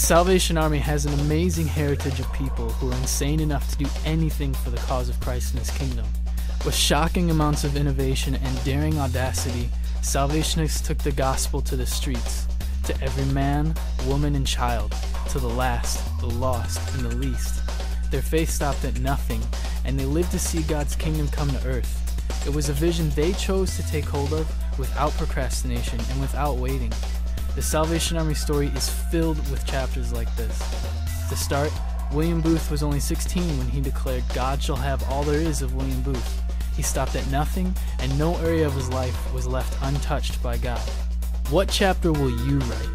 Salvation Army has an amazing heritage of people who are insane enough to do anything for the cause of Christ and His kingdom. With shocking amounts of innovation and daring audacity, Salvationists took the gospel to the streets, to every man, woman, and child, to the last, the lost, and the least. Their faith stopped at nothing, and they lived to see God's kingdom come to earth. It was a vision they chose to take hold of without procrastination and without waiting. The Salvation Army story is filled with chapters like this. To start, William Booth was only 16 when he declared, "God shall have all there is of William Booth." He stopped at nothing, and no area of his life was left untouched by God. What chapter will you write?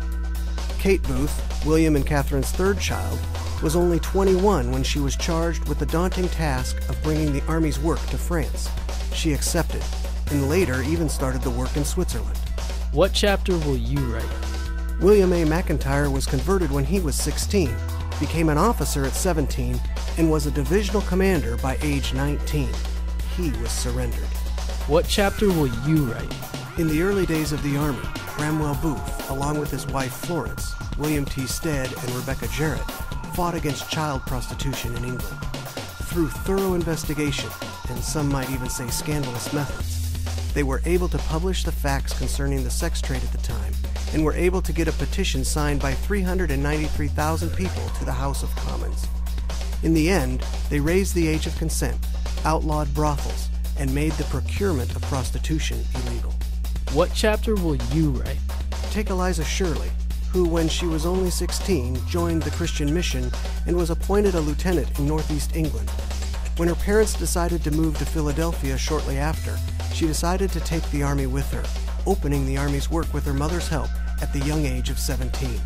Kate Booth, William and Catherine's third child, was only 21 when she was charged with the daunting task of bringing the Army's work to France. She accepted, and later even started the work in Switzerland. What chapter will you write? William A. McIntyre was converted when he was 16, became an officer at 17, and was a divisional commander by age 19. He was surrendered. What chapter will you write? In the early days of the Army, Bramwell Booth, along with his wife Florence, William T. Stead, and Rebecca Jarrett, fought against child prostitution in England. Through thorough investigation, and some might even say scandalous methods, they were able to publish the facts concerning the sex trade at the time, and were able to get a petition signed by 393,000 people to the House of Commons. In the end, they raised the age of consent, outlawed brothels, and made the procurement of prostitution illegal. What chapter will you write? Take Eliza Shirley, who, when she was only 16, joined the Christian Mission and was appointed a lieutenant in northeast England. When her parents decided to move to Philadelphia shortly after, she decided to take the Army with her, opening the Army's work with her mother's help at the young age of 17.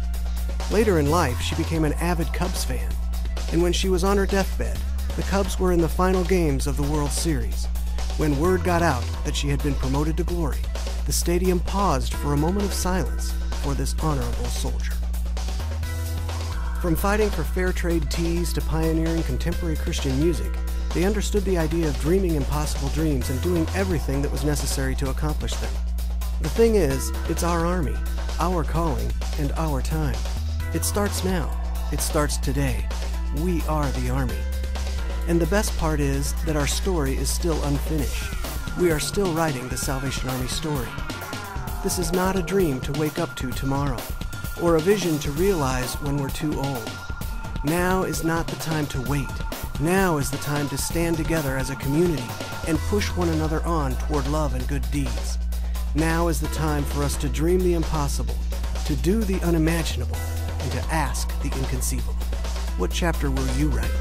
Later in life, she became an avid Cubs fan, and when she was on her deathbed, the Cubs were in the final games of the World Series. When word got out that she had been promoted to glory, the stadium paused for a moment of silence for this honorable soldier. From fighting for fair trade teas to pioneering contemporary Christian music, they understood the idea of dreaming impossible dreams and doing everything that was necessary to accomplish them. The thing is, it's our Army, our calling, and our time. It starts now. It starts today. We are the Army. And the best part is that our story is still unfinished. We are still writing the Salvation Army story. This is not a dream to wake up to tomorrow, or a vision to realize when we're too old. Now is not the time to wait. Now is the time to stand together as a community and push one another on toward love and good deeds. Now is the time for us to dream the impossible, to do the unimaginable, and to ask the inconceivable. What chapter will you write?